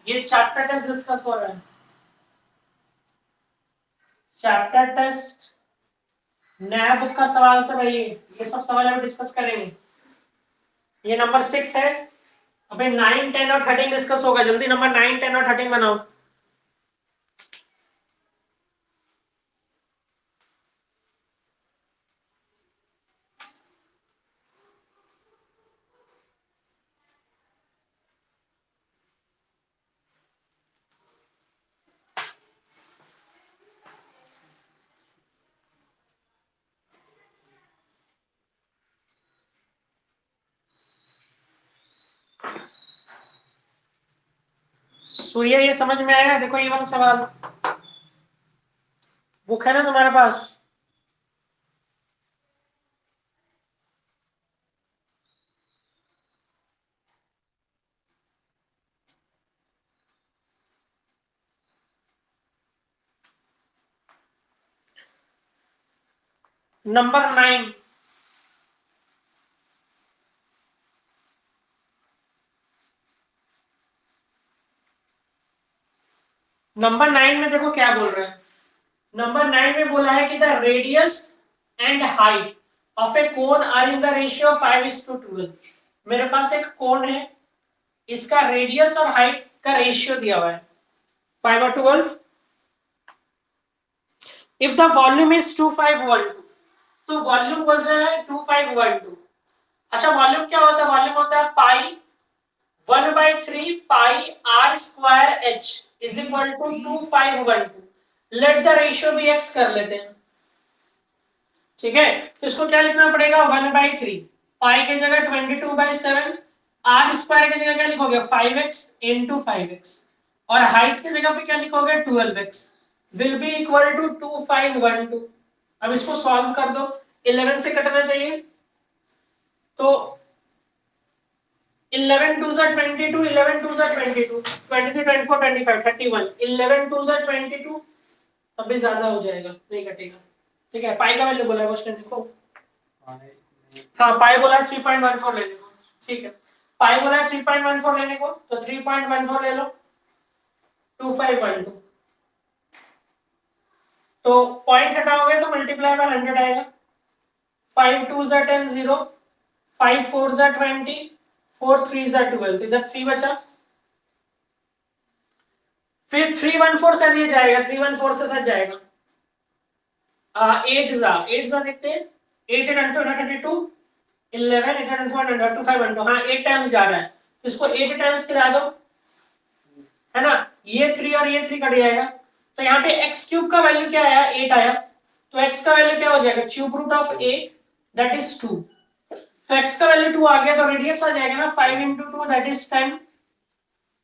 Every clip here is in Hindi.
ये चैप्टर टेस्ट डिस्कस हो रहा है, चैप्टर टेस्ट नया बुक का सवाल सब है, ये सब सवाल हम डिस्कस करेंगे। ये नंबर 6 है। अबे 9, 10 और 13 डिस्कस होगा, जल्दी नंबर 9, 10 और 13 बनाओ। सूर्य ये समझ में आएगा? देखो ये वाला सवाल, बुक है ना तुम्हारे पास? नंबर 9, नंबर 9 में देखो क्या बोल रहा है। नंबर 9 में बोला है कि the radius and height of a cone are in the ratio 5:12। मेरे पास एक कोन है, इसका रेडियस और हाइट का रेशियो दिया हुआ है 5/12। इफ द वॉल्यूम इज 2512, तो वॉल्यूम बोल रहा है 2512। अच्छा वॉल्यूम क्या होता है? वॉल्यूम होता है pi 1/3 pi R square H is equal to 2512। Let the ratio भी एक्स कर लेते हैं, ठीक है। तो इसको क्या लिखना पड़ेगा? 1/3 पाई की जगह 22/7, आर स्क्वायर की जगह क्या लिखोगे? 5x इंटू 5x, और हाइट की जगह पे क्या लिखोगे? 12x will be equal to 2512। अब इसको सॉल्व कर दो, 11 से कटना चाहिए, तो 11 2 जा 22, 11 2 जा 22, 23 24 25 31, 11 2 जा 22, अभी ज्यादा हो जाएगा, नहीं कटेगा, ठीक है। पाई का वैल्यू बोला है क्वेश्चन, देखो। हाँ पाई बोला 3.14 लेने को, ठीक है। पाई बोला 3.14 लेने को, तो 3.14 ले लो, 2512, तो पॉइंट हटाओगे तो मल्टीप्लाई बाय 100 आएगा। 5 2 जा 10 0, 5 4 जा 20, 4 3 जा 12, इधर 3 बचा। फिर 314 से ये जाएगा, 314 से सच जाएगा। 8 जा देखते हैं, 8 8 22, 11 8 4 2512, हाँ 8 टाइम्स जा रहा है, तो इसको 8 टाइम्स गिरा दो, है ना। ये 3 और ये 3 कट जाएगा, तो यहाँ पे x क्यूब का वैल्यू क्या आया? 8 आया, तो x का वैल्यू क्या हो जाएगा? Cube root of 8 that is 2। तो x का वैल्यू 2 आ गया, तो रेडियस आ जाएगा ना 5 इंटू 2 दैट इज 10,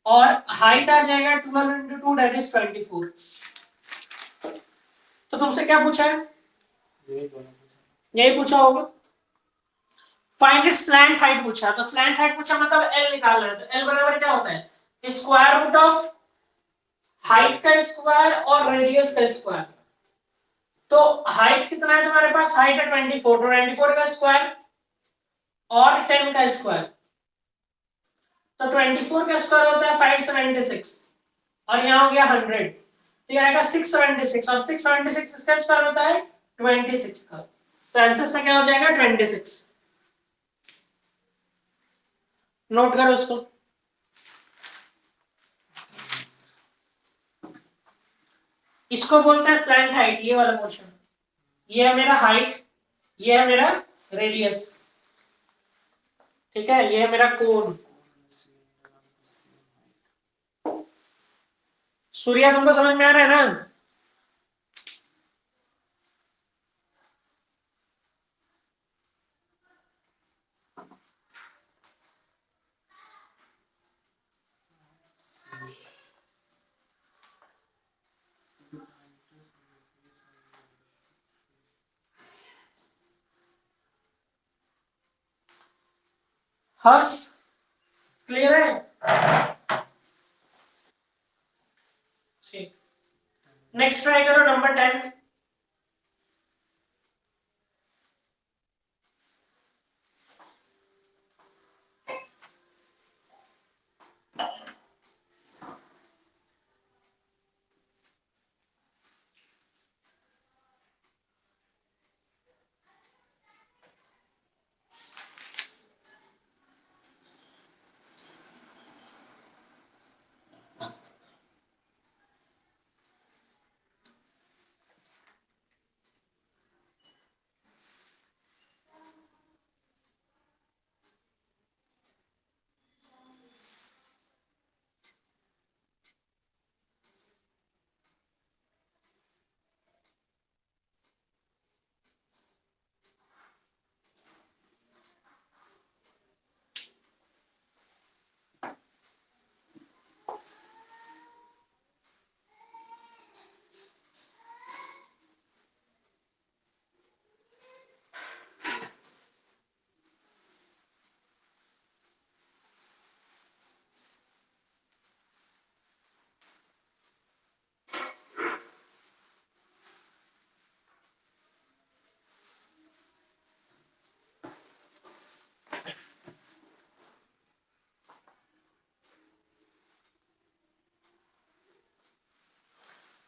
और हाइट आ जाएगा 12 इंटू 2 दैट इज 24। तो तुमसे क्या पूछा है? यही पूछा होगा। फाइंड इट स्लैंट हाइट पूछा, तो स्लैंट हाइट पूछा मतलब एल निकालना है, तो एल बराबर क्या होता है? स्क्वायर रूट ऑफ हाइट का स्क्वायर और रेडियस का स्क्वायर। तो हाइट कितना है तुम्हारे पास? हाइट है 24, तो 24 का स्क्वायर और 10 का स्क्वायर, तो 24 का स्क्वायर होता है 576, और यहाँ हो गया 100, तो ये आएगा 676, और 676 इसका स्क्वायर होता है 26 का, तो आंसर में क्या हो जाएगा? 26। नोट करो इसको। इसको बोलते हैं स्लैंट हाइट, ये वाला पोर्शन। ये है मेरा हाइट, ये है मेरा रेडियस, ठीक है, ये है मेरा कोण। सूर्या तुमको समझ में आ रहा है ना? हर्ष क्लियर है? ठीक, नेक्स्ट ट्राई करो नंबर 10।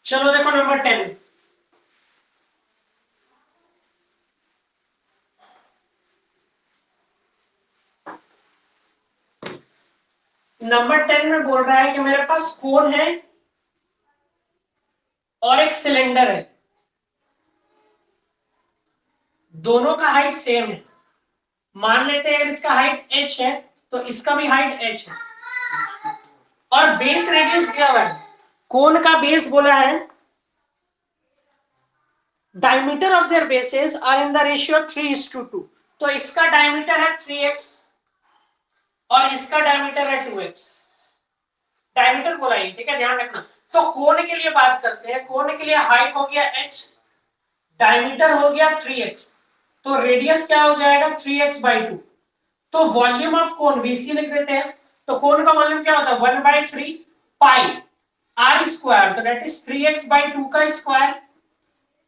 चलो देखो नंबर 10। नंबर 10 में बोल रहा है कि मेरे पास कोन है और एक सिलेंडर है, दोनों का हाइट सेम है। मान लेते हैं अगर इसका हाइट h है तो इसका भी हाइट h है, और बेस रेडियस दिया हुआ है। कोन का बेस बोला है, diameter of their bases are in the ratio 3:2। तो इसका डायमीटर है 3x और इसका डायमीटर है 2x। डायमीटर बोला है, ठीक है, ध्यान रखना। तो कोण के लिए बात करते हैं। कोण के लिए हाइट हो गया h, डायमीटर हो गया 3x, तो रेडियस क्या हो जाएगा 3x/2। तो वॉल्यूम ऑफ कोन VC लिख देते हैं। तो कोन का वॉल्यूम क्या होता है 1/3 पाई r स्क्वायर, तो दैट इज 3x/2 का स्क्वायर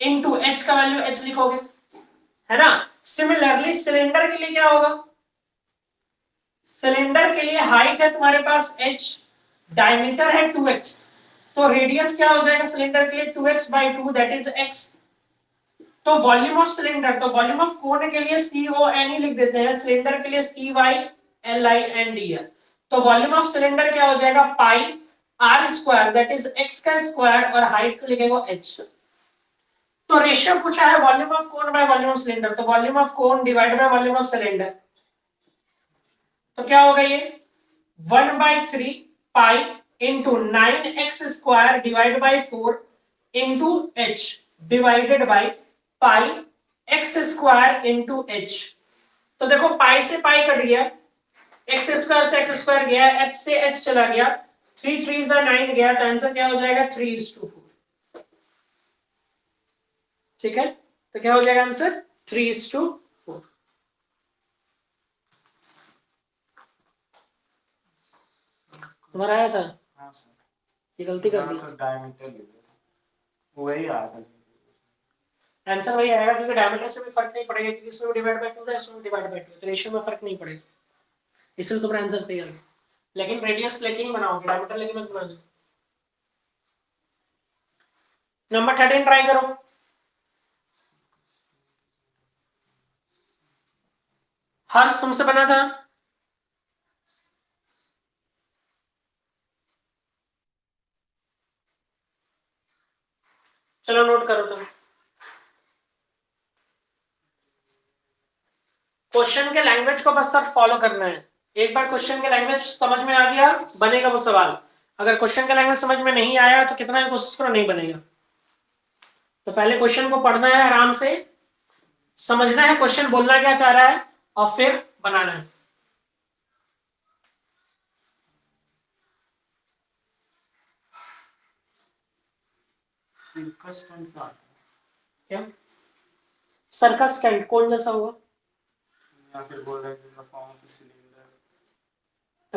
इनटू h का वैल्यू h लिखोगे, है ना। सिमिलरली सिलेंडर के लिए क्या होगा, सिलेंडर के लिए हाइट है तुम्हारे पास h, डायमीटर है 2x, तो रेडियस क्या हो जाएगा सिलेंडर के लिए 2x/2 दैट इज x। तो वॉल्यूम ऑफ सिलेंडर, तो वॉल्यूम ऑफ कोन के लिए CONE लिख देते हैं, सिलेंडर के लिए CYLINDR। तो वॉल्यूम ऑफ सिलेंडर क्या हो जाएगा pi r square that is x का स्क्वायर, और हाइट को लिखेगा h। तो रेशियो पूछा है volume of cone by volume of cylinder, तो volume of cone divide by volume of cylinder, तो क्या होगा ये 1/3 pi into 9x square divide by 4 into h divided by pi x square into h। तो देखो पाई से पाई कट गया, x स्क्वायर से x स्क्वायर गया, h से h चला गया, 3 3 is 9 गया, तो आंसर क्या हो जाएगा 3:4। ठीक है, तो क्या हो जाएगा आंसर 3:4। तुम्हारा आया था? हाँ सर, ये गलती कर दी, तो डायमीटर वही आया था। आंसर वही आएगा क्योंकि डायमीटर से भी फर्क नहीं पड़ेगा, क्योंकि इसमें डिवाइड बाय 2 है, इसमें डिवाइड बाय 2, तो रेशियो में फर्क नहीं पड़ेगा, इसलिए तुम्हारा आंसर सही आ गया। लेकिन रेडियस लेके ही बनाओगे, डायमीटर लेके मत बनाओ। नंबर 13 ट्राई करो। हर्ष तुमसे बना था? चलो नोट करो तुम। क्वेश्चन के लैंग्वेज को बस सब फॉलो करना है। एक बार क्वेश्चन के लैंग्वेज समझ में आ गया, बनेगा वो सवाल। अगर क्वेश्चन का लैंग्वेज समझ में नहीं आया तो कितना भी कोशिश करो नहीं बनेगा। तो पहले क्वेश्चन को पढ़ना है, आराम से समझना है क्वेश्चन बोलना क्या चाह रहा है, और फिर बनाना है। सर्कस टेंट का आता क्या सर्कस टेंट कौन जैसा होगा? है, या फिर बोल रहे हैं form of cylinder.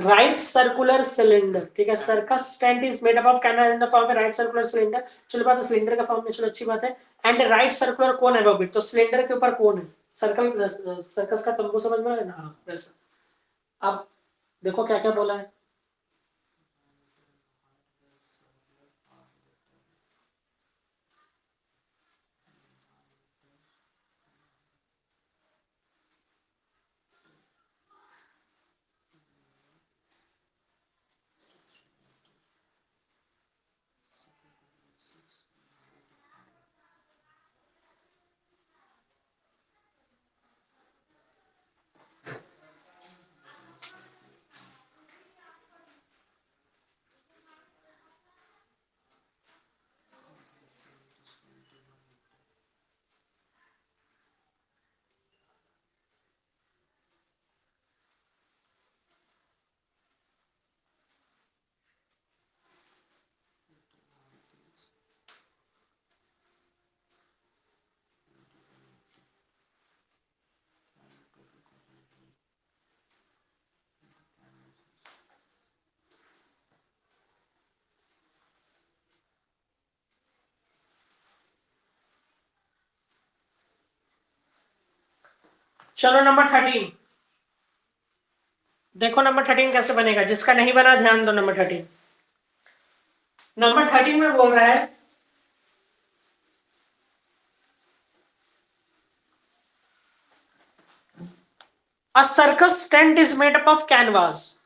Right circular cylinder, ठीक है। Circus tent is made up of canvas in the form of right circular cylinder. चलो बात है सिलेंडर का फॉर्म में, चलो अच्छी बात है। एंड राइट सर्कुलर कोन है अबव इट, तो सिलेंडर के ऊपर कोन है। सर्कल सर्कस का तुमको समझ में आया ना? हाँ वैसा। अब देखो क्या क्या बोला है। चलो नंबर 13 देखो। नंबर 13 कैसे बनेगा, जिसका नहीं बना ध्यान दो। नंबर 13 में बोल रहा है A circus tent is made up of canvas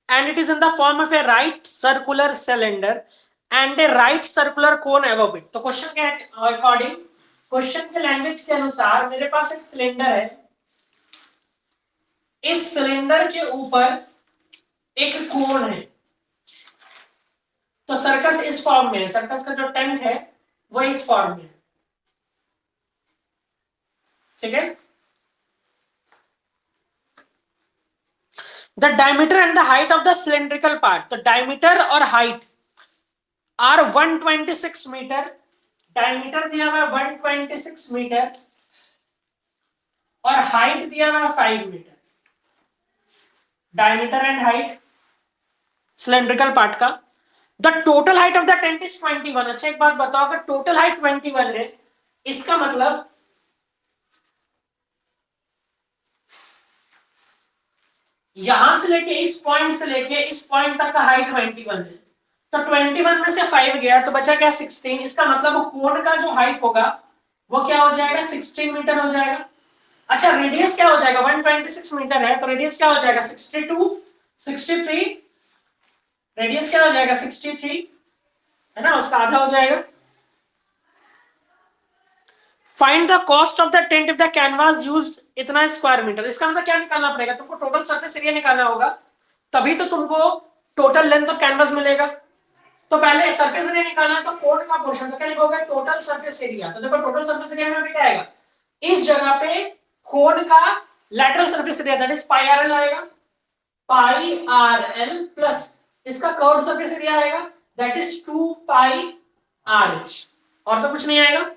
and it is in the form of a right circular cylinder and a right circular cone above it. तो क्वेश्चन क्या है? अकॉर्डिंग क्वेश्चन के लैंग्वेज के अनुसार मेरे पास एक सिलेंडर है, इस सिलेंडर के ऊपर एक कोन है, तो सर्कस इस फॉर्म में है, सर्कस का जो टेंट है वो इस फॉर्म में है, ठीक है। The diameter and the height of the cylindrical part, the diameter और height are 126 मीटर, डायमीटर दिया हुआ 126 मीटर और हाइट दिया हुआ 5 metre, diameter and height cylindrical part का। The total height of the tent is 21। अच्छा एक बात बताओ, अगर टोटल हाइट 21 है, इसका मतलब यहां से लेके इस पॉइंट से लेके इस पॉइंट तक का हाइट 21 है, तो 21 में से 5 गया तो बचा क्या 16। इसका मतलब कोण का जो हाइट होगा वो क्या हो जाएगा 16 मीटर हो जाएगा। अच्छा रेडियस क्या हो जाएगा, 126 मीटर है तो रेडियस क्या हो जाएगा 62, 63, रेडियस क्या हो जाएगा 63 है ना, उसका आधा हो जाएगा। Find the cost of the tent if the canvas used इतना स्क्वायर मीटर। इसका मतलब क्या निकालना पड़ेगा तुमको, टोटल सरफेस एरिया निकालना होगा, तभी तो तुमको टोटल लेंथ ऑफ कैनवास मिलेगा। तो पहले सरफेस एरिया निकालना है, तो कोण का पोर्शन, तो क्या लिखोगे टोटल सरफेस एरिया। तो देखो टोटल सरफेस एरिया में क्या आएगा, इस जगह पे कोण का lateral surface area that is pi R L आएगा, पाई आर एल प्लस इसका कर्व सरफेस एरिया आएगा that is 2 pi R H, और तो कुछ नहीं आएगा।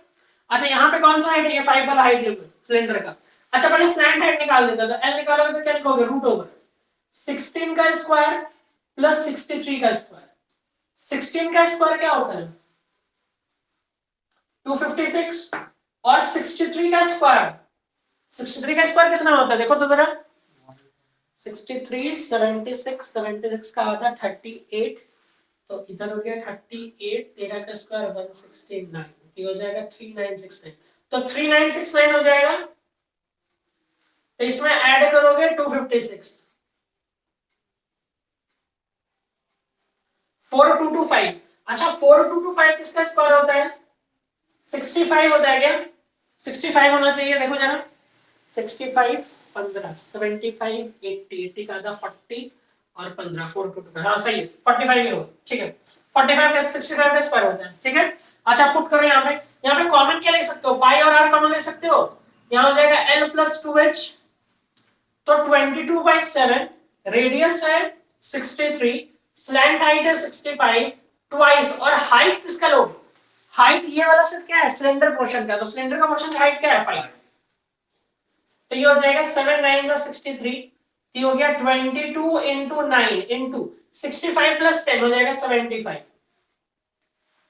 अच्छा यहाँ पे कौन सा हाइट है, ये 5 वाला हाइट सिलेंडर का। अच्छा पहले स्लैंट हाइट निकाल देता, तो एल निकालोगे तो क्या लिखोगे रूट ओवर 16 का स्क्वायर प्लस 63 का स्क्वायर। 16 का स्क्वायर क्या होता है 256 और 63 का स्क्वायर, 63 का स्क्वायर कितना होता है देखो तो जरा, 63 76 76 का आधा 38, तो इधर हो गया 38, 13 का स्क्वायर 169, ये हो जाएगा 3969, तो 3969 हो जाएगा। तो इसमें ऐड करोगे 256, 4225। अच्छा 4225 किसका स्क्वायर होता है 65 होता है क्या, 65 होना चाहिए देखो जरा, 65 15 75 80, 80 का आधा 40 और 15 425, हाँ सही है 45 ही होगा, ठीक है 45 का 65 का स्क्वायर होता है, ठीक है। अच्छा पुट करो यहाँ पे कॉमन क्या ले सकते हो, पाई और आर कॉमन ले सकते हो, यहाँ हो जाएगा l प्लस 2h, तो 22/7, रेडियस है 63, स्लैंट हाइट है 65 ट्वाइस, और हाइट किसका लोगे, हाइट ये वाला सिर्फ क्या है सिलेंडर पोर्शन का, तो सिलेंडर का पोर्शन की हाइट क्या है 5, तो ये हो जाएगा 7 9 63, ये हो गया 22 इंटू 9 इंटू 65 प्लस 10 हो जाएगा 75,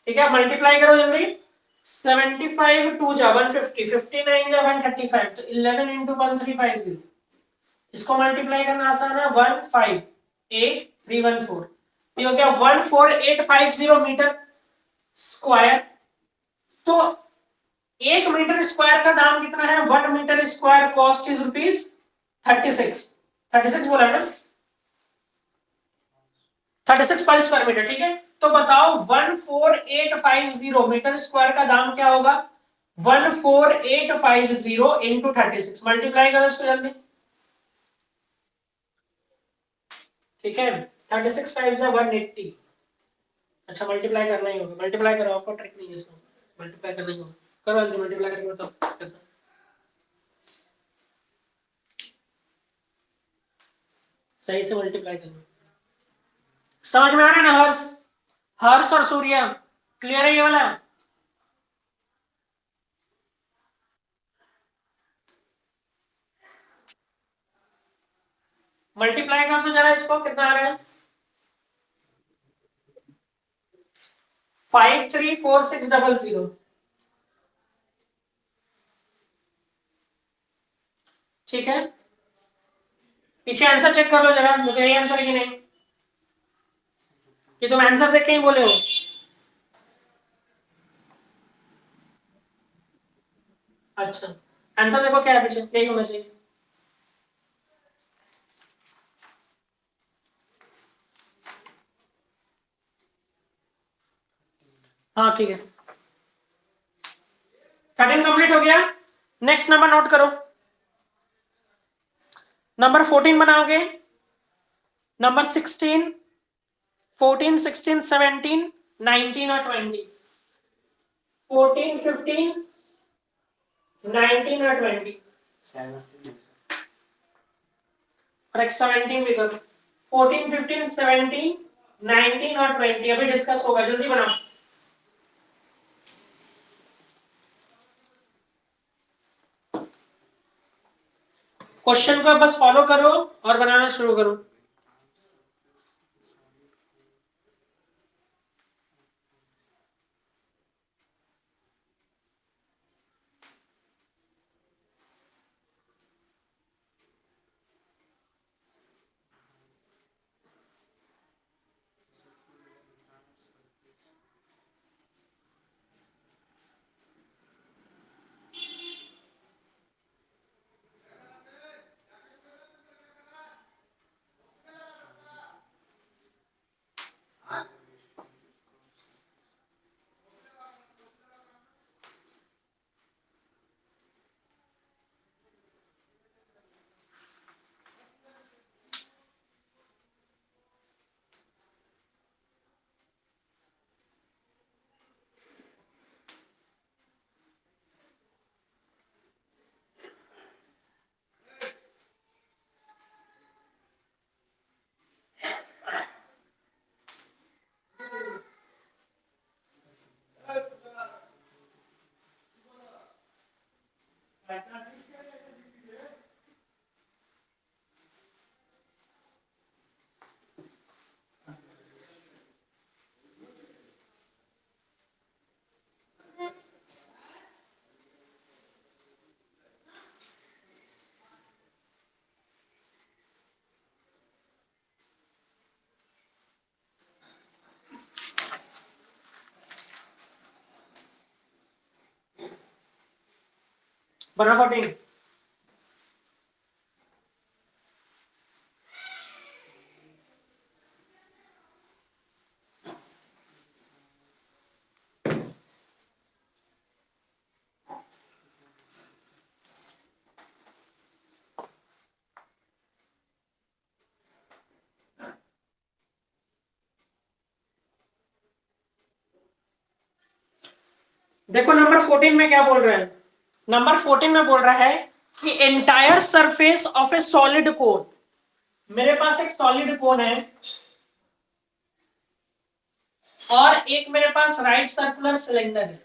ठीक है मल्टीप्लाई करो जल्दी, 75 2 जा 150, 59 जा 135, तो 11 इंटू 1350, इसको मल्टीप्लाई करना आसान है 158,314, ये हो गया 14850 मीटर स्क्वायर। तो 1 मीटर स्क्वायर का दाम कितना है, 1 metre square cost is rupees 36, 36 बोला ना 36 पर स्क्वायर मीटर, ठीक है। तो बताओ 14850 मीटर स्क्वायर का दाम क्या होगा, 14850 इंटू 36, मल्टीप्लाई करो इसको जल्दी, ठीक है 36 टाइम्स है 180, अच्छा मल्टीप्लाई करना ही होगा, मल्टीप्लाई करो, आपको ट्रिक नहीं है इसको, मल्टीप्लाई करना ही होगा, करो जल्दी मल्टीप्लाई करके बताओ, सही से मल्टीप्लाई करना। समझ में आ रहा है ना हर्ष, हर्ष और सूर्या क्लियर है ये वाला, मल्टीप्लाई कर दो जरा इसको, कितना आ रहा है 534600, ठीक है पीछे आंसर चेक कर लो जरा, मुझे यही आंसर ही नहीं कि तुम आंसर देख के ही बोले हो, अच्छा आंसर देखो क्या है पीछे, यही होना चाहिए, हाँ ठीक है, 13 कंप्लीट हो गया। नेक्स्ट नंबर नोट करो, नंबर 14 बनाओगे, नंबर 16, 14, 16, 17, 19 और 20, 14, 15, 19 और 20, 17 और एक 17 भी करो, 14, 15, 17, 19 और 20 अभी डिस्कस होगा, जल्दी बनाओ। क्वेश्चन को बस फॉलो करो और बनाना शुरू करो। बना 14। देखो नंबर 14 में क्या बोल रहा है, नंबर 14 में बोल रहा है कि entire surface of A solid कोन, मेरे पास एक सॉलिड कोन है और एक मेरे पास राइट सर्कुलर सिलेंडर है।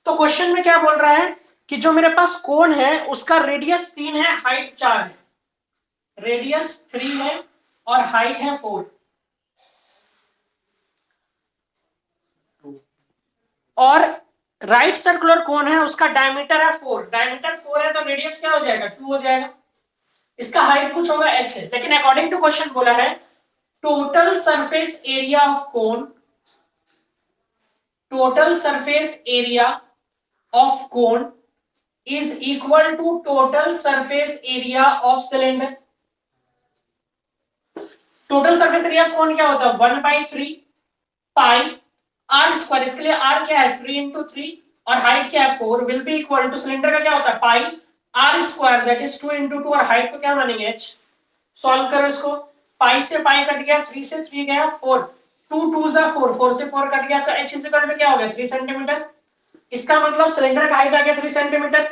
तो क्वेश्चन में क्या बोल रहा है कि जो मेरे पास कोन है उसका रेडियस 3 है, हाइट 4 है, रेडियस 3 है और हाइट है 4, और राइट सर्कुलर कोन है उसका डायमीटर है 4, डायमीटर 4 है तो रेडियस क्या हो जाएगा 2 हो जाएगा, इसका हाइट कुछ होगा h है, लेकिन अकॉर्डिंग टू क्वेश्चन बोला है total surface area of cone, total surface area of cone is equal to total surface area of cylinder. Total surface area of cone क्या होता है 1/3 पाई आर स्क्वायर, इसके लिए आर क्या है 3 into 3 और हाइट क्या है 4, will be equal to cylinder का क्या होता है pi R square that is 2 into 2 और हाइट को क्या मानेंगे h। सॉल्व करो इसको, पाई से पाई कट गया, 3 से 3 गया 4, 2 2 जा 4, 4 से 4 कट गया तो h इज इक्वल टू क्या हो गया 3 सेंटीमीटर। इसका मतलब सिलेंडर का हाइट आ गया 3 सेंटीमीटर।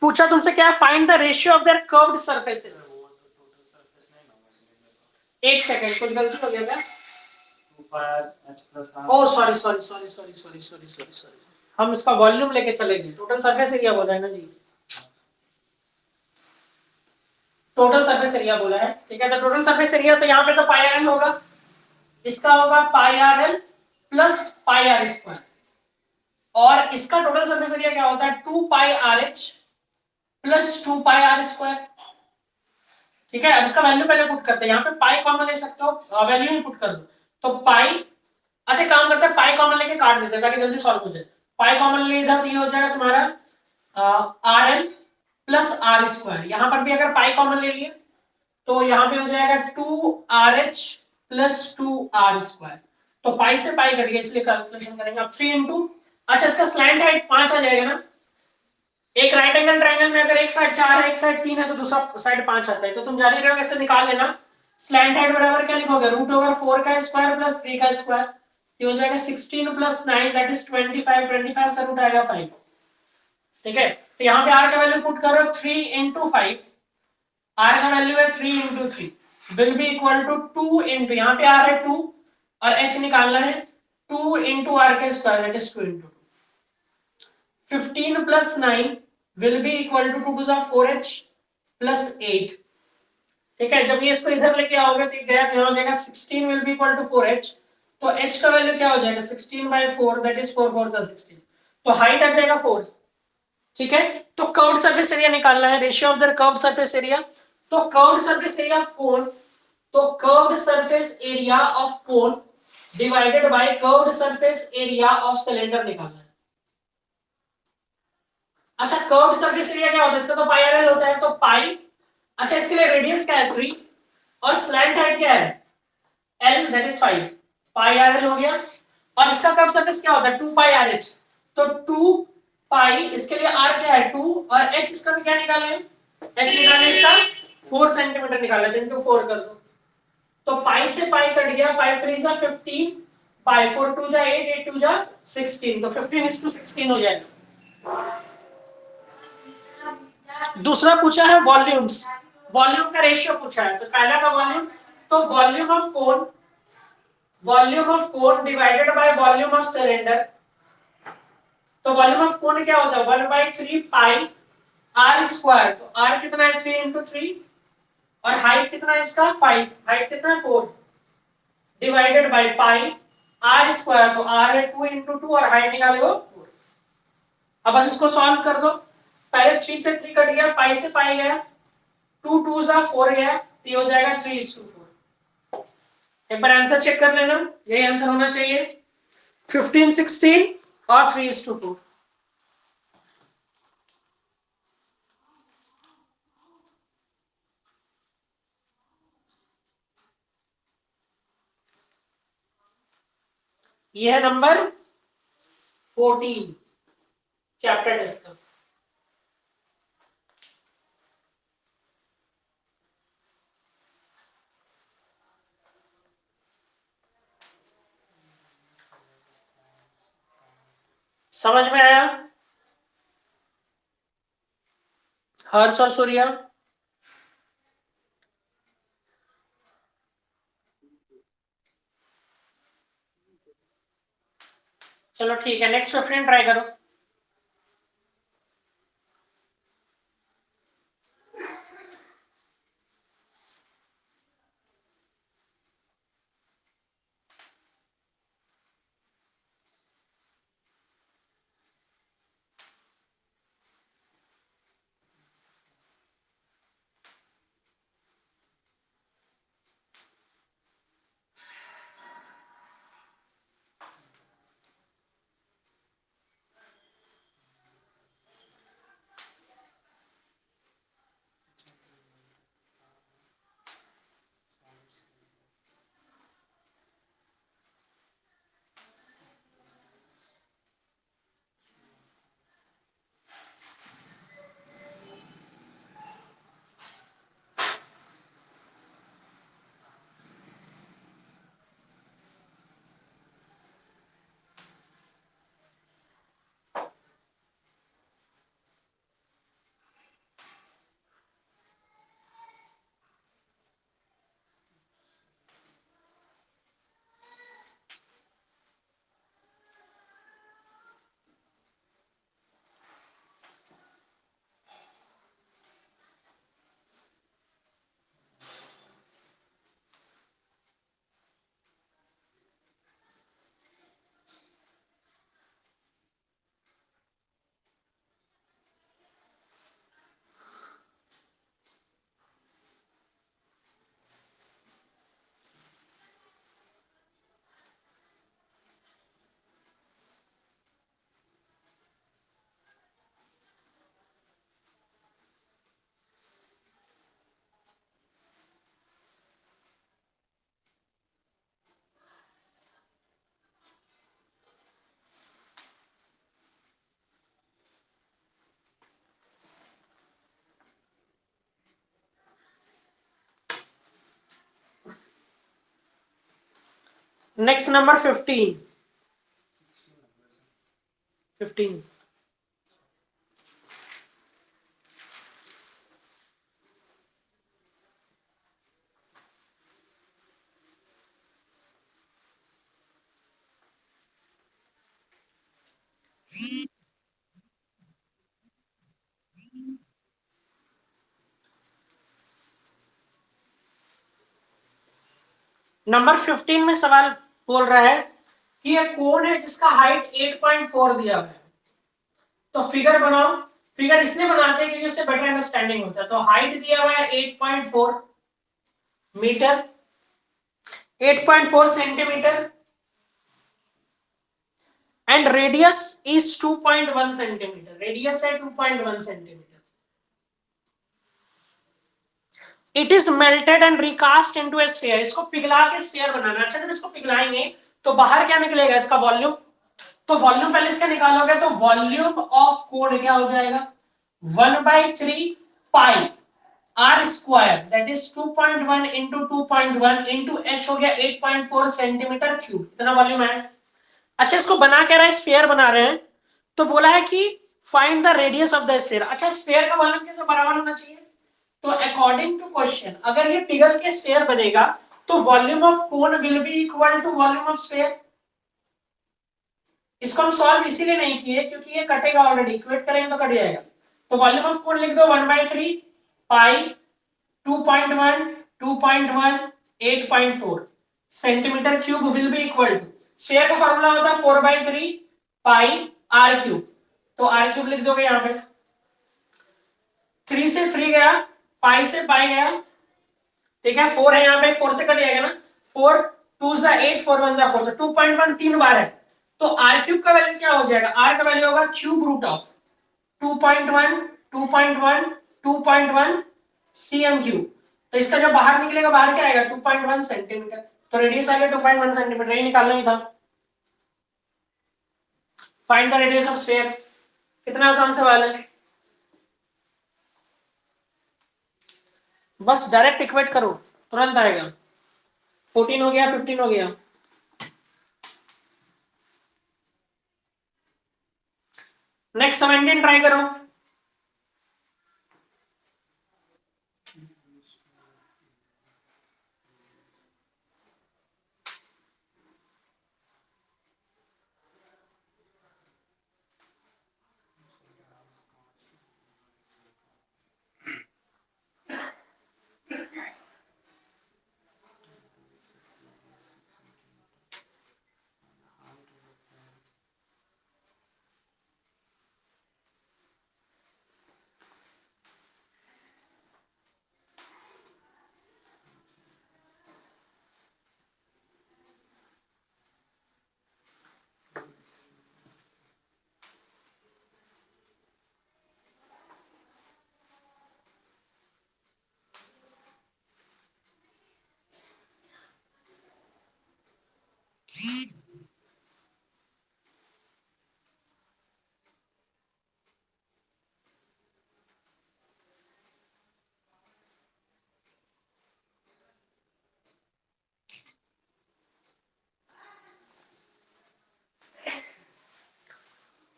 पूछा तुमसे क्या, find the ratio of their curved surfaces. एक सेकंड, कुछ गलती हो गया क्या? Oh sorry sorry sorry sorry sorry sorry sorry sorry, हम इसका वॉल्यूम लेके चले गए, टोटल सरफेस एरिया बोला है ना जी, टोटल सरफेस एरिया बोला है, ठीक है। तो टोटल सरफेस एरिया तो यहाँ पे तो पाई आर एल होगा, इसका होगा pi R L plus pi R square, और इसका टोटल सरफेस एरिया क्या होता है 2 pi R H plus 2 pi R square, ठीक है। अब इसका वैल्यू पहले पुट करते हैं, यहाँ पे पाई कॉमन ले सकते हो, वैल्यू ही पुट कर दो, तो पाई, अच्छा काम करते हैं पाई कॉमन लेके काट देते हैं ताकि जल्दी सॉल्व हो जाए। पाई कॉमन ले इधर, तो ये हो जाएगा तुम्हारा R L plus R square, यहां पर भी अगर पाई कॉमन ले लिया तो यहाँ पे हो जाएगा 2 आर एच प्लस 2r²। तो पाई से पाई कट गया, इसलिए कैलकुलेशन करेंगे अब 3 इंटू, अच्छा इसका स्लैंट हाइट 5 आ जाएगा ना। एक राइट एंगल ट्रायंगल में अगर एक साइड 4 है एक साइड 3 है तो दूसरा साइड 5 आता है, तो तुम जारी रहोगे ऐसे निकाल लेना। स्लैंट हाइट बराबर क्या लिखोगे, रूट ओवर 4 का स्क्वायर प्लस 3 का स्क्वायर, ये हो जाएगा 16 प्लस 9 दैट इज 25, 25 का रूट आएगा 5। ठीक है, तो यहाँ पे r का वैल्यू पुट करो 3 इंटू 5, r का वैल्यू है 3 into 3 will be equal to 2 into, यहाँ पे r है 2 और h निकालना है 2 इंटू r का square that is 2 into 15 plus 9 will be equal to 2 to the 4h plus 8। ठीक है, जब ये इसको इधर लेके आओगे तो ये गया तो यहाँ हो जाएगा 16 will be equal to 4h, तो h का वैल्यू क्या हो जाएगा 16 by 4 that is 4 4 16, तो हाइट आ जाएगा 4। ठीक है, तो कर्व्ड सरफेस एरिया निकालना है, ratio of the curved surface area, तो curved surface area of cone, तो curved surface area of cone divided by curved surface area of cylinder निकालना है। अच्छा कर्व्ड सरफेस एरिया क्या होता है, इसका तो पाई आर एल होता है, तो पाई, अच्छा इसके लिए रेडियस क्या है 3 और स्लैंट हाइट क्या है L that is 5, pi R L हो गया। और इसका कर्व सरफेस क्या होता है 2 पाई आर एच, तो 2 पाई, इसके लिए आर क्या है 2 और एच इसका भी क्या निकाले, एच निकाले इसका 4 सेंटीमीटर निकाला, तो इनटू 4 कर दो, तो पाई से पाई कट गया, 5 3 जा 15, पाई 4 2 जा 8 8 2 जा 16, तो 15:16 हो जाएगा। दूसरा पूछा है वॉल्यूम्स, वॉल्यूम का रेशियो पूछा है, तो पहला का वॉल्यूम, तो volume of cone divided bye volume of cylinder, तो वॉल्यूम ऑफ कोन क्या होता है 1/3 पाई आर स्क्वायर, तो आर कितना है 3 इंटू 3 और हाइट कितना है इसका 5, हाइट कितना है 4 divided by pi R square, तो आर है 2 इंटू 2 और हाइट निकाले हो 4। अब बस इसको सॉल्व कर दो, पहले 3 से 3 कट गया, पाई से पाई गया, 2 2 जा 4 गया, तो ये हो जाएगा 3:4। एक बार आंसर चेक कर लेना, यही आंसर होना चाहिए 15 16 और 3:4। ये है नंबर 14 चैप्टर टेस्ट का। समझ में आया हर्ष और सूर्या? चलो ठीक है, नेक्स्ट 15 ट्राई करो। नेक्स्ट नंबर 15 नंबर 15 में सवाल बोल रहा है कि एक कोन है जिसका हाइट 8.4 दिया हुआ है, तो फिगर बनाओ। फिगर इसलिए बनाते हैं क्योंकि उससे बेटर अंडरस्टैंडिंग होता है। तो हाइट दिया हुआ है 8.4 metre, 8.4 centimetre, and radius is 2.1 centimetre. Radius है 2.1 centimetre. It is melted and recast into a sphere. इसको पिघला के स्फीयर बनाना। अच्छा, जब इसको पिघलाएंगे तो बाहर क्या निकलेगा? इसका वॉल्यूम। तो वॉल्यूम पहले इसका निकालोगे तो वॉल्यूम ऑफ कोड क्या हो जाएगा? 1/3 pi R square, that is 2.1 into 2.1 into H हो गया 8.4 सेंटीमीटर क्यूब। इतना वॉल्यूम है। अच्छा, इसको बना क्या रहा है? स्फीयर बना रहे हैं। तो बोला है कि find the radius of the sphere. अच्छा, स्फीयर का वॉल्यूम कैसे बराबर होना चाहिए? तो अकॉर्डिंग टू क्वेश्चन, अगर ये पिघल के स्फीयर बनेगा तो volume of cone will be equal to volume of sphere. इसको हम सॉल्व इसीलिए नहीं किए क्योंकि ये कटेगा ऑलरेडी, इक्वेट करेंगे तो कट जाएगा। तो वॉल्यूम ऑफ कोन लिख दो 1/3 pi 2.1 2.1 8.4 centimetre cube will be equal to, sphere का फॉर्मूला होता है 4/3 पाई आर क्यूब। तो आर क्यूब लिख दोगे यहां पे। 3 से 3 गया, पाई से पाई गया, ठीक है। 4 है यहाँ पे, 4 से कट जाएगा ना। 4 2 जा 8 4 1 जा 4, तो 2.1 3 बार है। तो आर क्यूब का वैल्यू क्या हो जाएगा? आर का वैल्यू होगा cube root of 2.1 2.1 2.1 cm cube. तो इसका जब बाहर निकलेगा, बाहर क्या आएगा? 2.1 सेंटीमीटर। तो रेडियस आ गया 2.1 सेंटीमीटर। ये निकालना ही था। Find the radius of sphere. कितना आसान सवाल है, बस डायरेक्ट इक्वेट करो, तुरंत आएगा। 14 हो गया, 15 हो गया। नेक्स्ट 17 ट्राई करो।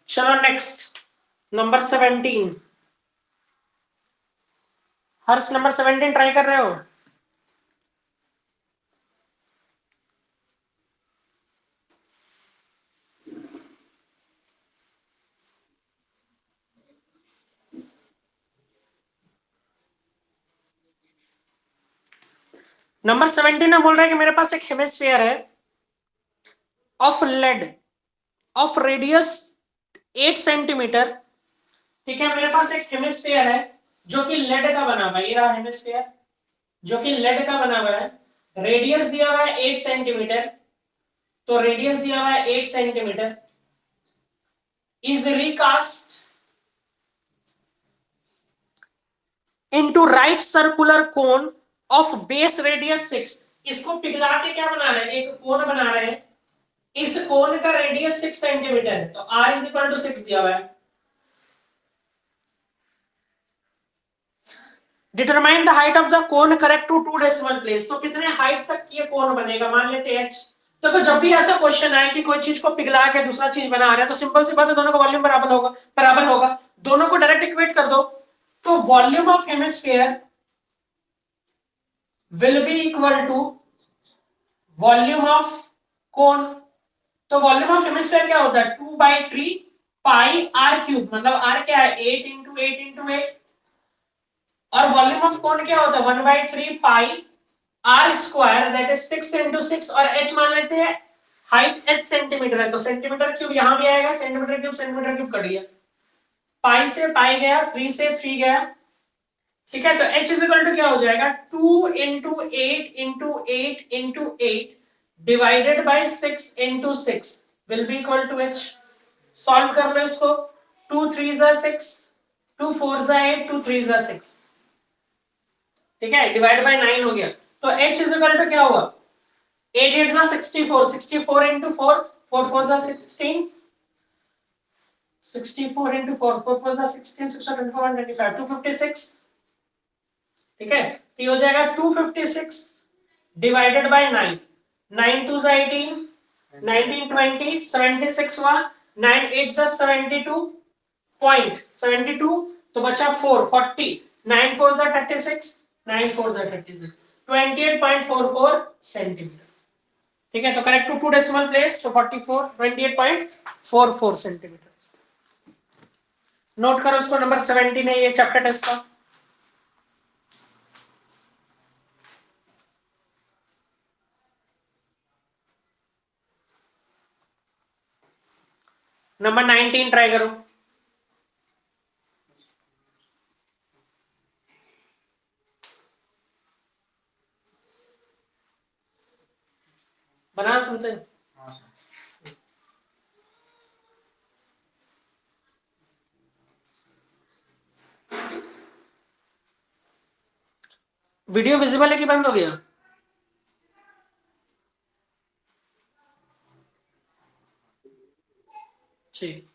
चलो नेक्स्ट नंबर 17। हर्ष नंबर 17 ट्राई कर रहे हो? नंबर 17 में बोल रहा है कि मेरे पास एक हेमिस्फीयर है of laid off radius 8 centimetre. ठीक है, मेरे पास एक हेमिस्फीयर है जो कि लेड का बना हुआ है। ये रहा हेमिस्फीयर जो कि लेड का बना हुआ है। रेडियस दिया हुआ है 8 सेंटीमीटर। तो रेडियस दिया हुआ है 8 centimetre is recast into right circular cone of base radius 6। इसको पिघला के क्या बना रहे हैं? एक कोन बना रहे हैं। इस कोन का रेडियस 6 सेंटीमीटर है, तो r इज इक्वल टू 6 दिया हुआ है। Determine the height of the cone correct to 2 decimal place. तो कितने हाइट तक ये कोन बनेगा? मान लेते h, देखो जब भी ऐसा क्वेश्चन आए कि कोई चीज को पिघला के दूसरा चीज बना रहा है तो सिंपल सी बात है, दोनों का वॉल्यूम बराबर होगा, दोनों को डायरेक्ट इक्वेट कर दो। तो volume of hemisphere will be equal to volume of cone. तो वॉल्यूम ऑफ हेमिस्फीयर क्या होता है, 2/3 पाई आर क्यूब, मतलब आर क्या है 8 इंटू 8 इंटू 8। और वॉल्यूम ऑफ कोन क्या होता है 1/3 pi R square, that is 6 into 6। और एच मान लेते हैं, हाइट h सेंटीमीटर है तो सेंटीमीटर क्यूब यहां भी आएगा, सेंटीमीटर क्यूब कट गया, पाई से पाई गया, 3 से 3 गया। ठीक है, तो h इज इक्वल टू क्या हो जाएगा 2 into 8 into 8 into 8 divided by 6 into 6 will be equal to h। Solve कर लो इसको, 2 3 जा 6, 2 4 जा 8, 2 3 जा 6। ठीक है, डिवाइड बाय 9 हो गया, तो h इज इक्वल टू क्या हुआ 8 8 जा 64, 64 इंटू 4, 4 4 जा 16, 64 इंटू 4, 4 4 जा 16, 6 24 125, 256। ठीक है, तो ये हो जाएगा 256 डिवाइडेड बाय 9, 9 2 जा 18, 19 20, 76 हुआ, 9 8 जा 72.72, तो बचा 4 40, 9 4 जा 36, 9 4 जा 36, 28.44 सेंटीमीटर। ठीक है, तो करेक्ट टू 2 डेसिमल प्लेस, तो 44 28.44 सेंटीमीटर। नोट करो उसको, नंबर 17 है ये चैप्टर टेस्ट का। नंबर 19 ट्राई करो। बना तुमसे, हाँ सर। वीडियो विजिबल है कि बंद हो गया? ठीक,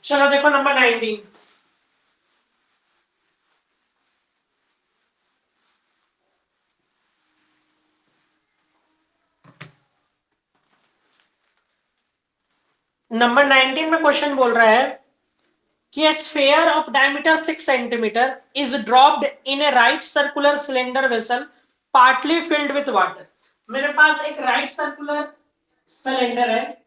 चलो देखो नंबर 19। नंबर 19 में क्वेश्चन बोल रहा है कि a sphere of diameter 6 centimeter is dropped in a right circular cylinder vessel partly filled with water। मेरे पास एक राइट सर्कुलर सिलेंडर है,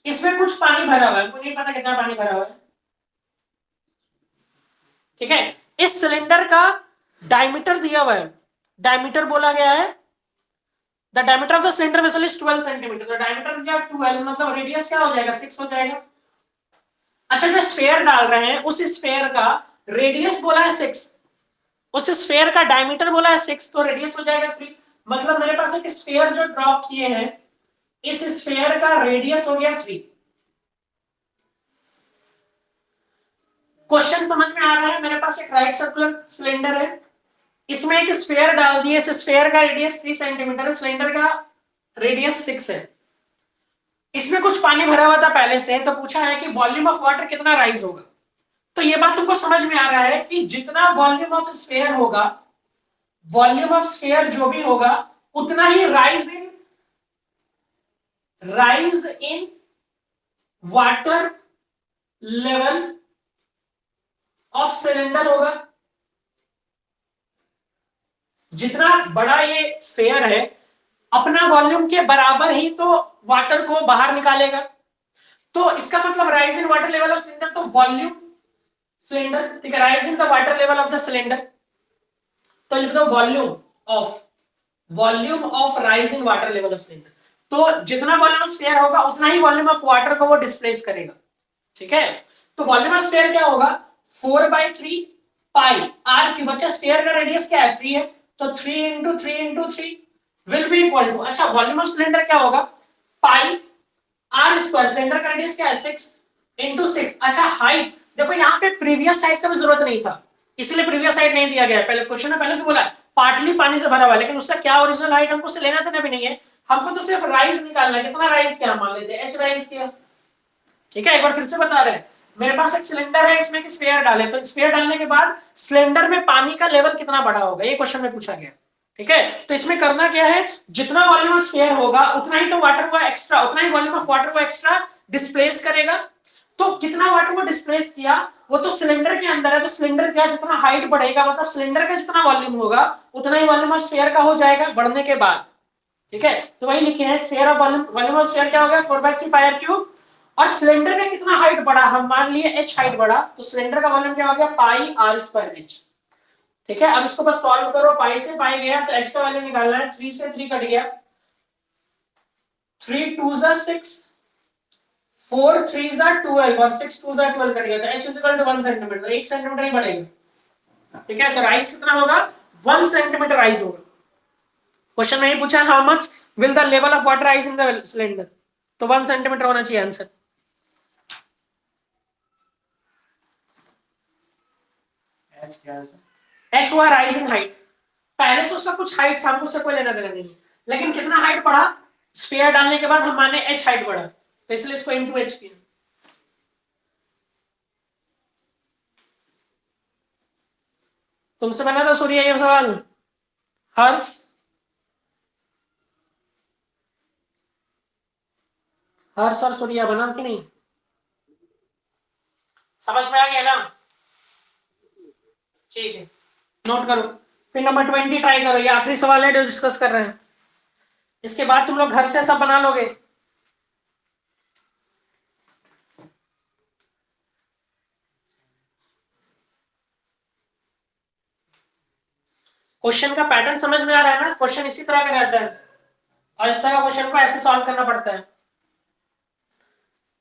इसमें कुछ पानी भरा हुआ है, मुझे नहीं पता कितना पानी भरा हुआ है। ठीक है, इस सिलेंडर का डायमीटर दिया हुआ है, डायमीटर बोला गया है the diameter of the cylinder vessel is 12 centimetre. तो डायमीटर क्या 12, मतलब रेडियस क्या हो जाएगा 6 हो जाएगा। अच्छा, जो स्फेयर डाल रहे हैं उस स्फेयर का रेडियस बोला है 6, उस स्फेयर का डायमीटर बोला है 6, तो रेडियस हो जाएगा 3, मतलब मेरे पास एक स्फीयर जो ड्रॉप किए हैं, इस स्फीयर का रेडियस हो गया 3। क्वेश्चन समझ में आ रहा है? मेरे पास एक राइट सर्कुलर सिलेंडर है, इसमें एक स्फीयर डाल दिए, इस स्फीयर का रेडियस 3 सेंटीमीटर है, सिलेंडर का रेडियस 6 है। इसमें कुछ पानी भरा हुआ था पहले से, तो पूछा है कि वॉल्यूम ऑफ वाटर कितना राइज होगा। तो ये बात तुमको समझ में आ रहा है कि जितना वॉल्यूम ऑफ स्फीयर होगा, वॉल्यूम ऑफ स्फीयर जो भी होगा, उतना ही rise in water level of cylinder होगा। जितना बड़ा ये स्फीयर है, अपना वॉल्यूम के बराबर ही तो वाटर को बाहर निकालेगा। तो इसका मतलब rise in water level of cylinder, तो वॉल्यूम सिलेंडर, ठीक है, rise in the water level of the cylinder, तो लिख दो volume of rise in water level of cylinder. तो जितना वॉल्यूम ऑफ स्फीयर होगा, उतना ही वॉल्यूम ऑफ वाटर को वो डिस्प्लेस करेगा, ठीक है। तो वॉल्यूम ऑफ स्फीयर क्या होगा, 4/3 पाई आर क्यूब। अच्छा, स्फीयर का रेडियस क्या है, 3 है, तो 3 × 3 × 3 विल बी इक्वल टू, अच्छा वॉल्यूम ऑफ सिलेंडर क्या होगा, पाई आर स्क्वायर, सिलेंडर का रेडियस क्या है 6 × 6। अच्छा हाइट, देखो यहाँ पे प्रीवियस साइड का भी जरूरत नहीं था, इसलिए प्रीवियस साइड नहीं दिया गया। पहले क्वेश्चन में पहले से बोला पार्टली पानी से भरा हुआ, लेकिन उसका क्या ओरिजिनल हाइट हमको से लेना देना भी नहीं है, हमको तो सिर्फ राइज निकालना है। कितना राइज किया, मान लेते हैं एच राइज किया, ठीक है। एक बार फिर से बता रहे हैं, मेरे पास एक सिलेंडर है, इसमें एक स्फीयर डाले, तो स्फीयर डालने के बाद सिलेंडर में पानी का लेवल कितना बड़ा होगा, ये क्वेश्चन में पूछा गया, ठीक है। तो इसमें करना क्या है, जितना वॉल्यूम ऑफ स्फीयर होगा, उतना ही तो वाटर को एक्स्ट्रा, उतना ही वॉल्यूम ऑफ वाटर को एक्स्ट्रा डिस्प्लेस करेगा। तो कितना वाटर को डिस्प्लेस किया, वो तो सिलेंडर के अंदर है, तो सिलेंडर का जितना हाइट बढ़ेगा, मतलब सिलेंडर का जितना वॉल्यूम होगा, उतना ही वॉल्यूम ऑफ स्फीयर का हो जाएगा बढ़ने के बाद, ठीक है। तो वही लिखे हैं, sphere of volume of sphere क्या हो गया, 4/3 पाई आर क्यूब। और सिलेंडर का कितना हाइट बढ़ा, हम मान लिए h हाइट बढ़ा, तो सिलेंडर का वॉल्यूम क्या हो गया, पाई आर स्क्वायर एच, ठीक है। अब इसको बस सॉल्व करो, पाई से पाई गया तो h का वैल्यू निकालना है, 3 से 3 कट गया, 3 2 6, 4 3 12 और 6 2 12 कट गया, तो h equal to 1 centimetre, 1 centimetre ही बढ़ेगा, ठीक है। तो राइज कितना होगा, 1 सेंटीमीटर राइज होगा। क्वेश्चन में ही पूछा how much will the level of water rise in the cylinder, तो 1 सेंटीमीटर होना चाहिए आंसर। एच हुआ राइज इन हाइट, पहले से उसका कुछ हाइट था, हमको उससे कोई लेना देना नहीं है, लेकिन कितना हाइट बढ़ा, स्फीयर डालने के बाद हम माने एच हाइट बढ़ा, तो इसलिए इसको इनटू एच किया। तुमसे बना था सूर्य ये सवाल, हर्ष हर्ष और सूर्या बना कि नहीं, समझ में आ गया ना, ठीक है, नोट करो। फिर नंबर 20 ट्राई करो, ये आखिरी सवाल है जो डिस्कस कर रहे हैं, इसके बाद तुम लोग घर से सब बना लोगे। क्वेश्चन का पैटर्न समझ में आ रहा है ना, क्वेश्चन इसी तरह का रहता है, और इस तरह का क्वेश्चन को ऐसे सॉल्व करना पड़ता है।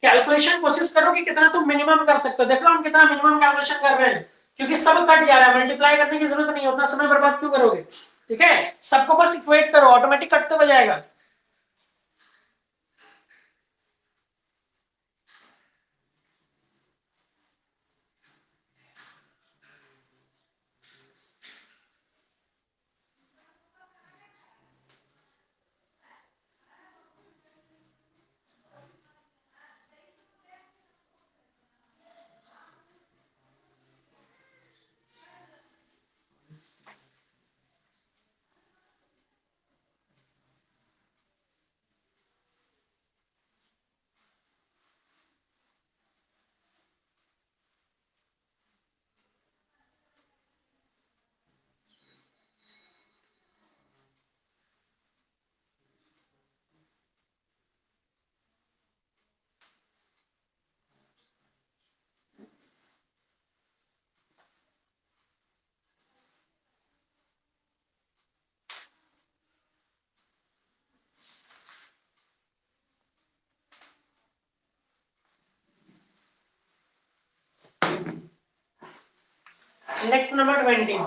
कैलकुलेशन कोशिश करो कि कितना तुम मिनिमम कर सकते हो, देख लो हम कितना मिनिमम कैलकुलेशन कर रहे हैं, क्योंकि सब कट जा रहा है, मल्टीप्लाई करने की जरूरत नहीं है, उतना समय बर्बाद क्यों करोगे, ठीक है। सबको बस इक्वेट करो, ऑटोमेटिक कटते हो जाएगा। नेक्स्ट नंबर 20,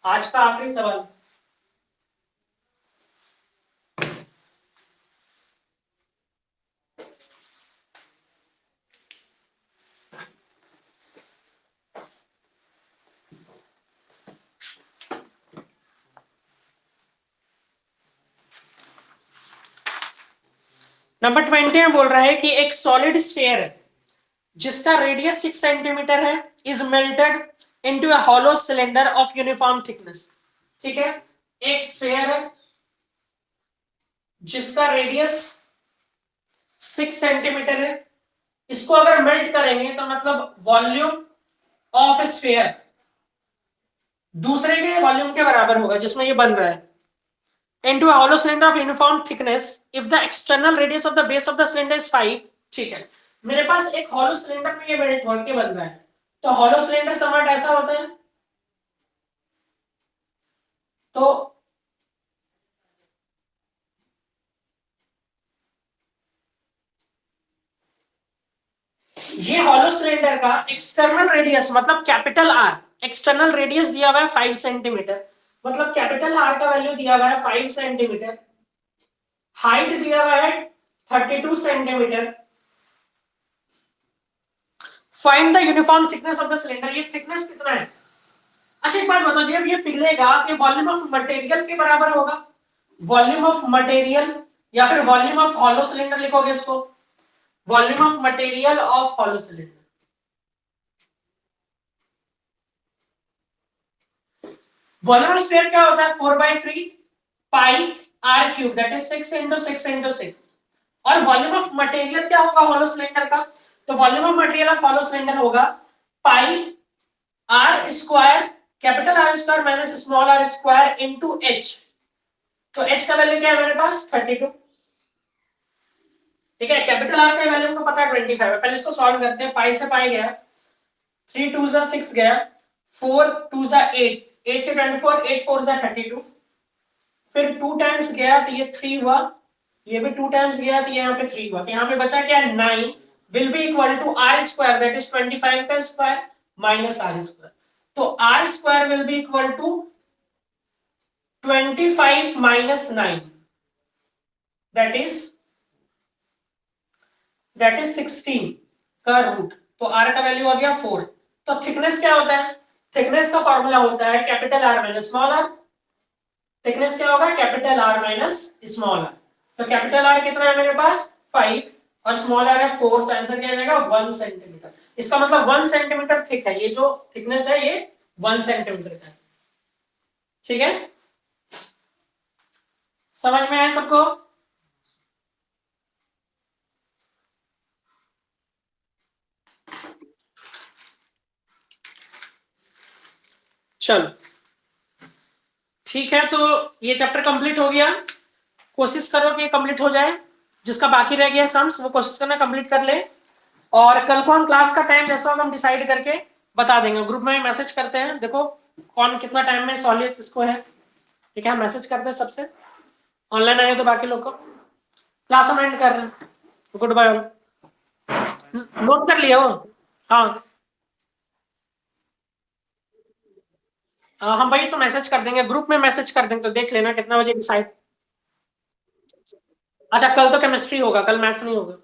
आज का आखिरी सवाल। नंबर 20 में बोल रहा है कि एक सॉलिड स्फीयर है जिसका रेडियस 6 सेंटीमीटर है, is melted into a hollow cylinder of uniform thickness. ठीक है, एक स्फीयर है जिसका रेडियस 6 सेंटीमीटर है, इसको अगर मेल्ट करेंगे तो मतलब वॉल्यूम ऑफ स्फीयर दूसरे के वॉल्यूम के बराबर होगा जिसमें ये बन रहा है, into a hollow cylinder of uniform thickness if the external radius of the base of the cylinder is 5। ठीक है, मेरे पास एक हॉलो सिलेंडर में ये मेल्ट होकर बन रहा है, तो हॉलो सिलेंडर समवट ऐसा होता है। तो ये हॉलो सिलेंडर का एक्सटर्नल रेडियस मतलब कैपिटल आर, एक्सटर्नल रेडियस दिया हुआ है 5 सेंटीमीटर, मतलब कैपिटल आर का वैल्यू दिया हुआ है 5 सेंटीमीटर, हाइट दिया हुआ है 32 centimetre. Find the uniform thickness of the cylinder, ये थिकनेस कितना है। अच्छा एक बात बताओ, जब ये पिघलेगा तो वॉल्यूम ऑफ मटेरियल के बराबर होगा, वॉल्यूम ऑफ मटेरियल या फिर वॉल्यूम ऑफ हॉलो सिलेंडर लिखोगे इसको, volume of material of hollow cylinder. Volume of sphere क्या होता है, 4/3 pi R cube, that is 6 into 6 into 6। और वॉल्यूम ऑफ मटेरियल क्या होगा हॉलो सिलेंडर का, तो volume of material of hollow cylinder होगा pi R square, capital R square minus small R square into H. तो एच का वैल्यू क्या है मेरे पास 32। ठीक है, कैपिटल आर का वैल्यू हमको पता है 25 है। पहले इसको सॉल्व करते हैं, पाई से पाई गया, 3 2 6 गया, 4 2 8, 8 से 24, 8 4 32, फिर 2 टाइम्स गया तो ये 3 हुआ, ये भी 2 टाइम्स गया तो यहाँ पे 3 हुआ, तो यहाँ पे बचा क्या 9 will be equal to R square, that is 25 का स्क्वायर माइनस आर स्क्वायर। तो R square will be equal to 25 minus 9, that is 16 का रूट, तो r का वैल्यू आ गया 4। तो थिकनेस क्या होता है, थिकनेस का फॉर्मूला होता है capital R minus small R. Thickness क्या होगा, capital R minus small R. तो कैपिटल आर कितना है मेरे पास 5 और स्मॉल आर है 4, तो आंसर क्या आ जाएगा 1 सेंटीमीटर। इसका मतलब 1 सेंटीमीटर थिक है, ये जो थिकनेस है ये 1 सेंटीमीटर का है। ठीक है, समझ में आया सबको। चलो ठीक है, तो ये चैप्टर कंप्लीट हो गया, कोशिश करो कि कंप्लीट हो जाए, जिसका बाकी रह गया सम्स वो कोशिश करना कंप्लीट कर ले। और कल को हम क्लास का टाइम जैसा हम डिसाइड करके बता देंगे, ग्रुप में मैसेज करते हैं, देखो कौन कितना टाइम में सॉलिड किसको है। ठीक है, मैसेज करते हैं सबसे, ऑनलाइन आए तो बाकी लोग को क्लास हम एंड कर रहे हैं। गुड बाय, नोट कर लिया हो। हाँ हम भाई तो मैसेज कर देंगे, ग्रुप में मैसेज कर देंगे, तो देख लेना कितना बजे डिसाइड। अच्छा कल तो केमिस्ट्री होगा, कल मैथ्स नहीं होगा।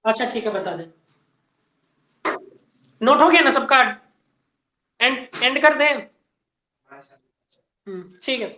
अच्छा ठीक है, बता दे। नोट हो गया ना सबका, एंड एंड कर दें। ठीक है।